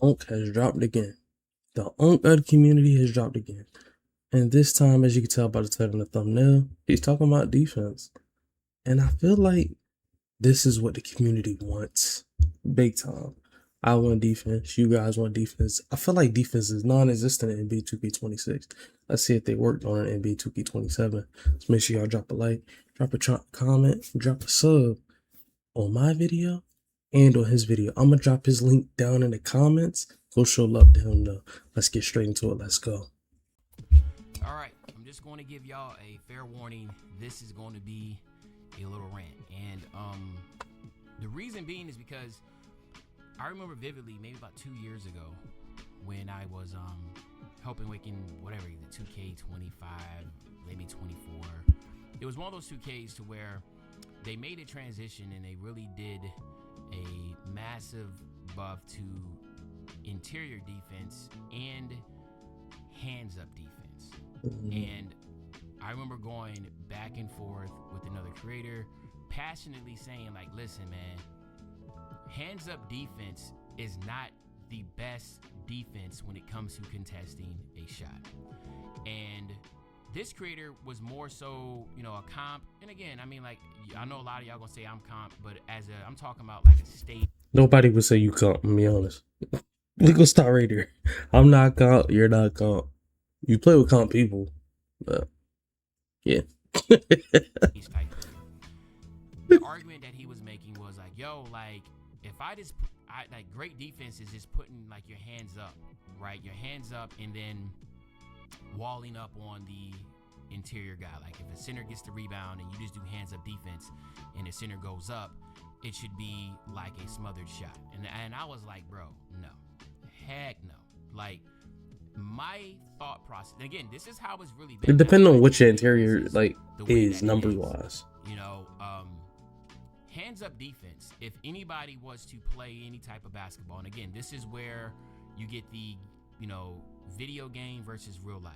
Unk has dropped again. The Unk of the community has dropped again. And this time, as you can tell by the title and the thumbnail, he's talking about defense. And I feel like this is what the community wants. Big time. I want defense. You guys want defense. I feel like defense is non-existent in NBA 2K26. Let's see if they worked on it in NBA 2K27. So make sure y'all drop a like, drop a comment, drop a sub on my video and on his video. I'm going to drop his link down in the comments. Go show love to him though. Let's get straight into it. Let's go. All right, I'm just going to give y'all a fair warning. This is going to be a little rant. And the reason being is because I remember vividly, maybe about 2 years ago, when I was helping making whatever, the 2K25, maybe 24. It was one of those 2Ks to where they made a transition and they really did a massive buff to interior defense and hands up defense. And I remember going back and forth with another creator, passionately saying like, listen, man, hands up defense is not the best defense when it comes to contesting a shot. And this creator was more so, you know, a comp. And again, I mean, like, I know a lot of y'all gonna say I'm comp, but I'm talking about like a state. Nobody would say you comp, to be honest. We gonna start right here. I'm not comp, you're not comp. You play with comp people, but yeah. The argument that he was making was like, yo, like, if like great defense is just putting like your hands up, right? Your hands up and then walling up on the interior guy. Like if a center gets the rebound and you just do hands up defense and the center goes up, it should be like a smothered shot. And I was like, bro, no, heck no. Like my thought process, and again, this is how it's really been. It depends on which your interior like is number wise. You know, hands up defense, if anybody was to play any type of basketball, and again, this is where you get the, you know, video game versus real life.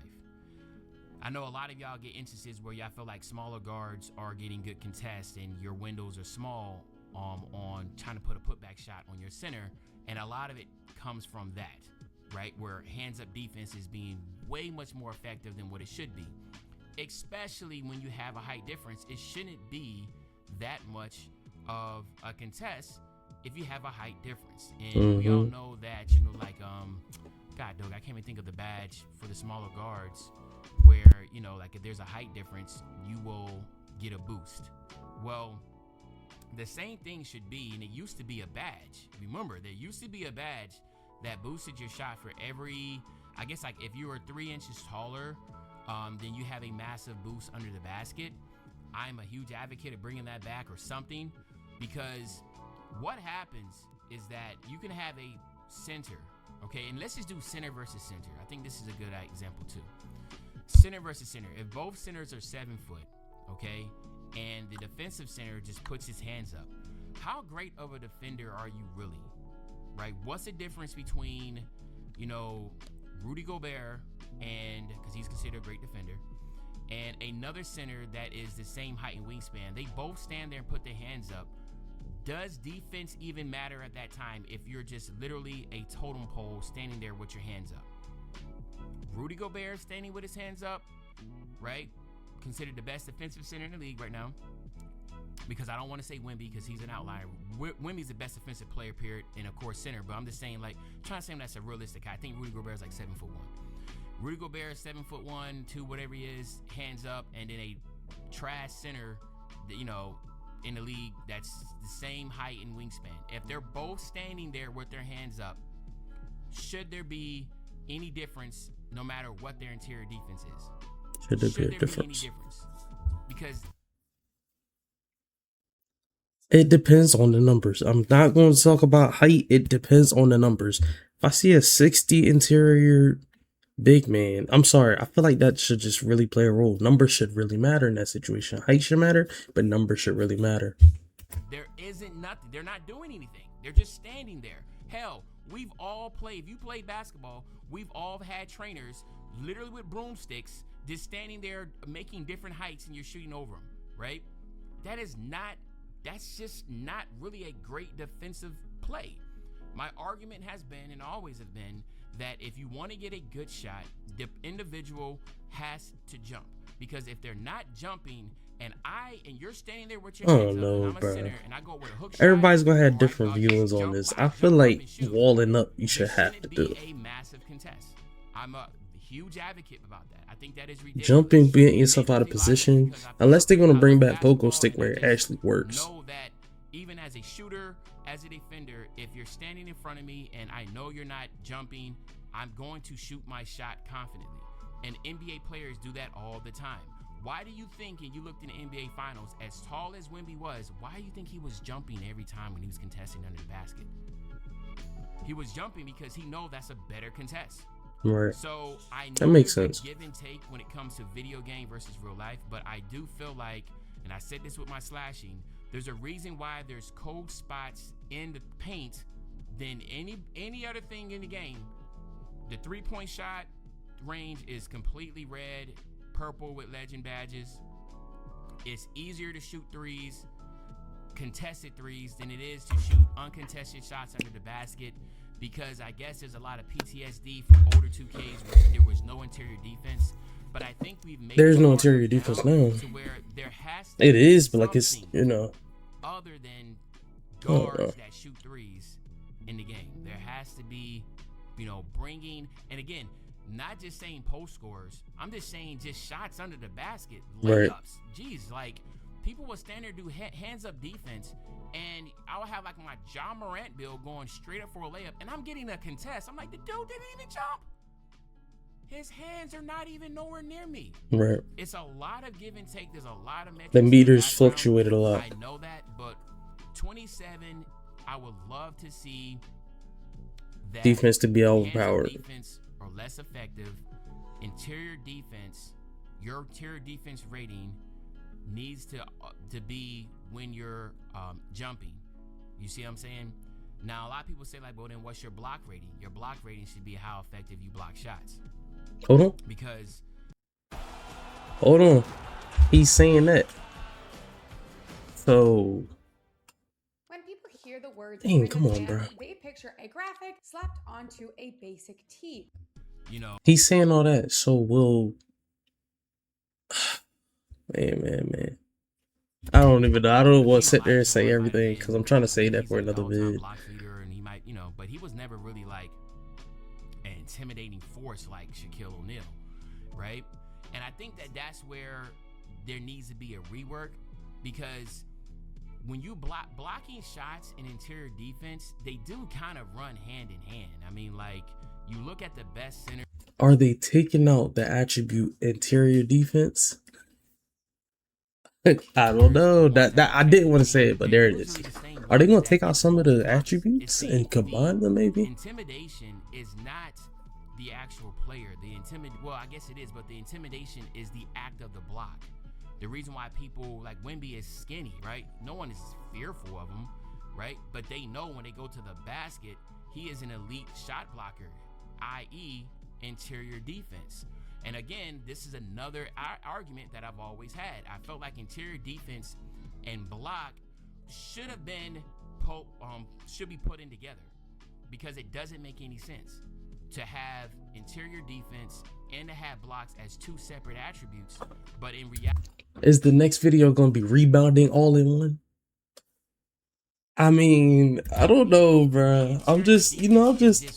I know a lot of y'all get instances where y'all feel like smaller guards are getting good contests and your windows are small on trying to put a putback shot on your center, and a lot of it comes from that, right? Where hands up defense is being way much more effective than what it should be, especially when you have a height difference. It shouldn't be that much of a contest if you have a height difference. And we all know that, you know, like God dog, I can't even think of the badge for the smaller guards where, you know, like if there's a height difference, you will get a boost. Well, the same thing should be, and it used to be a badge. Remember, there used to be a badge that boosted your shot for every, I guess, like if you were 3 inches taller, then you have a massive boost under the basket. I'm a huge advocate of bringing that back or something, because what happens is that you can have a center, okay, and let's just do center versus center. I think this is a good example too. Center versus center. If both centers are 7 foot, okay, and the defensive center just puts his hands up, how great of a defender are you really, right? What's the difference between, you know, Rudy Gobert, and because he's considered a great defender, and another center that is the same height and wingspan? They both stand there and put their hands up. Does defense even matter at that time if you're just literally a totem pole standing there with your hands up? Rudy Gobert standing with his hands up, right? Considered the best defensive center in the league right now. Because I don't want to say Wemby because he's an outlier. Wemby's the best defensive player, period, and of course center. But I'm just saying, like, trying to say that's a realistic guy. I think Rudy Gobert is like 7'1". Rudy Gobert is 7'1", 2, whatever he is, hands up, and then a trash center, that, you know, in the league that's the same height and wingspan. If they're both standing there with their hands up, should there be any difference no matter what their interior defense is? Should there be any difference? Because it depends on the numbers. I'm not going to talk about height. It depends on the numbers. If I see a 60 interior big man, I'm sorry, I feel like that should just really play a role. Numbers should really matter in that situation. Height should matter, but numbers should really matter. There isn't nothing. They're not doing anything. They're just standing there. Hell, we've all played. If you play basketball, we've all had trainers literally with broomsticks just standing there making different heights and you're shooting over them, right? That's just not really a great defensive play. My argument has been and always have been that if you want to get a good shot, the individual has to jump, because if they're not jumping and you're standing there with your hands up, and I'm a center and I go with a hook shot, everybody's gonna have different feelings on this. I feel like walling up you should have to do a massive contest. I'm a huge advocate about that. I think that is ridiculous. Jumping, getting yourself out of position, unless they're gonna bring back pogo stick where it actually works. Know that even as a shooter, as a defender, if you're standing in front of me and I know you're not jumping, I'm going to shoot my shot confidently. And NBA players do that all the time. Why do you think, and you looked in the NBA Finals, as tall as Wemby was, why do you think he was jumping every time when he was contesting under the basket? He was jumping because he knows that's a better contest. Right. So I know that makes there's sense. A give and take when it comes to video game versus real life, but I do feel like, and I said this with my slashing, there's a reason why there's cold spots in the paint than any other thing in the game. The 3-point shot range is completely red, purple with legend badges. It's easier to shoot threes, contested threes, than it is to shoot uncontested shots under the basket, because I guess there's a lot of PTSD from older 2Ks where there was no interior defense. But I think we've made there's no interior defense now. To where there has to it be is, but like it's, you know, other than guards that shoot threes in the game. There has to be, you know, bringing, and again, not just saying post scores. I'm just saying just shots under the basket, layups. Right. Jeez, like people will stand there do hands up defense, and I would have like my John Morant build going straight up for a layup, and I'm getting a contest. I'm like, the dude didn't even jump. His hands are not even nowhere near me. Right. It's a lot of give and take. There's a lot of metrics. The meters fluctuated a lot. I know that, but 27, I would love to see that defense to be overpowered. Defense or less effective. Interior defense, your interior defense rating needs to be when you're jumping. You see what I'm saying? Now, a lot of people say like, well, then what's your block rating? Your block rating should be how effective you block shots. Hold on. Because hold on. He's saying that. So when people hear the words, dang, come on, bro. They picture a graphic slapped onto a basic tee. You know, he's saying all that. So we'll man. I don't even know. I don't want to sit there and say everything because I'm trying to say that for another vid. And he might, you know, but he was never really like an intimidating force like Shaquille O'Neal, right? And I think that's where there needs to be a rework, because when you blocking shots in interior defense, they do kind of run hand in hand. I mean, like, you look at the best center. Are they taking out the attribute interior defense? I don't know. That I didn't want to say it, but there it is. Are they going to take out some of the attributes and combine them maybe? Intimidation is not the actual player. Well, I guess it is, but the intimidation is the act of the block. The reason why people like Wemby is skinny, right? No one is fearful of him, right? But they know when they go to the basket, he is an elite shot blocker, i.e. interior defense. And again, this is another argument that I've always had. I felt like interior defense and block should have been should be put in together, because it doesn't make any sense to have interior defense and to have blocks as two separate attributes. But in reality, is the next video going to be rebounding all in one? I mean, I don't know, bro. I'm just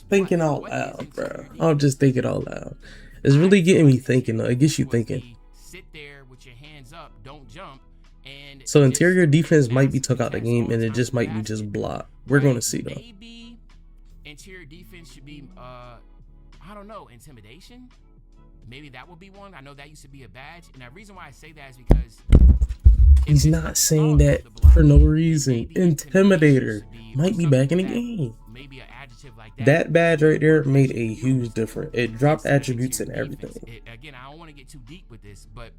thinking out loud, bro. I'm just thinking out loud. It's really getting me thinking, though. It gets you thinking. Sit there with your hands up, don't jump. And so interior defense might be took out the game, and it just might be just block. We're going to see, though. Maybe interior defense should be, I don't know, intimidation. Maybe that would be one. I know that used to be a badge. And the reason why I say that is because he's not saying that for no reason. Intimidator might be back in the game. Maybe an adjective like that badge right there made a huge difference. It dropped attributes and everything. Again, I don't want to get too deep with this, but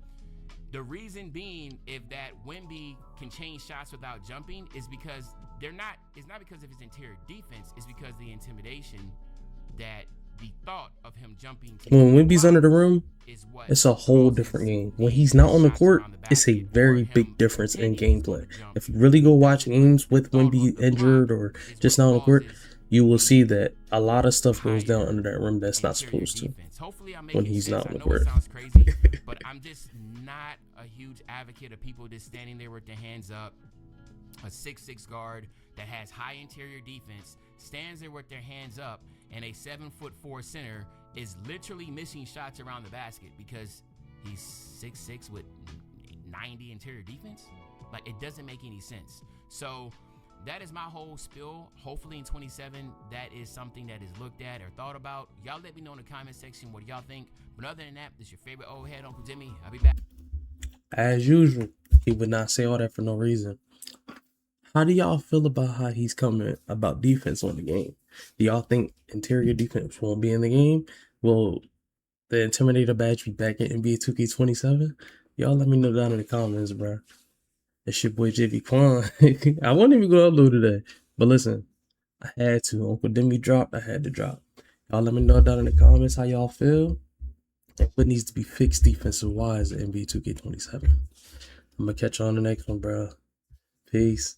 the reason being, if that Wemby can change shots without jumping, is because it's not because of his interior defense, it's because the intimidation that the thought of him jumping. When Wemby's under the rim, it's a whole different game. When he's not on the court, it's a very big difference in gameplay. If you really go watch games with Wemby injured or just not on the court, you will see that a lot of stuff goes down under that rim that's not supposed to. Hopefully I'm when making he's sense. not I on the know it court. sounds crazy, but I'm just not a huge advocate of people just standing there with their hands up. A 6'6" guard that has high interior defense stands there with their hands up, and a 7'4" center is literally missing shots around the basket because he's 6'6" with 90 interior defense. Like, it doesn't make any sense. So that is my whole spiel. Hopefully in 27, that is something that is looked at or thought about. Y'all let me know in the comment section what y'all think. But other than that, this is your favorite old head, Uncle Demi. I'll be back. As usual, he would not say all that for no reason. How do y'all feel about how he's coming about defense on the game? Do y'all think interior defense won't be in the game? Will the Intimidator badge be back in NBA 2K27? Y'all let me know down in the comments, bro. It's your boy JvQUANII. I wasn't even going to upload today. But listen, I had to. Uncle Demi dropped, I had to drop. Y'all let me know down in the comments how y'all feel and what needs to be fixed defensive-wise in NBA 2K27. I'm going to catch you on the next one, bro. Peace.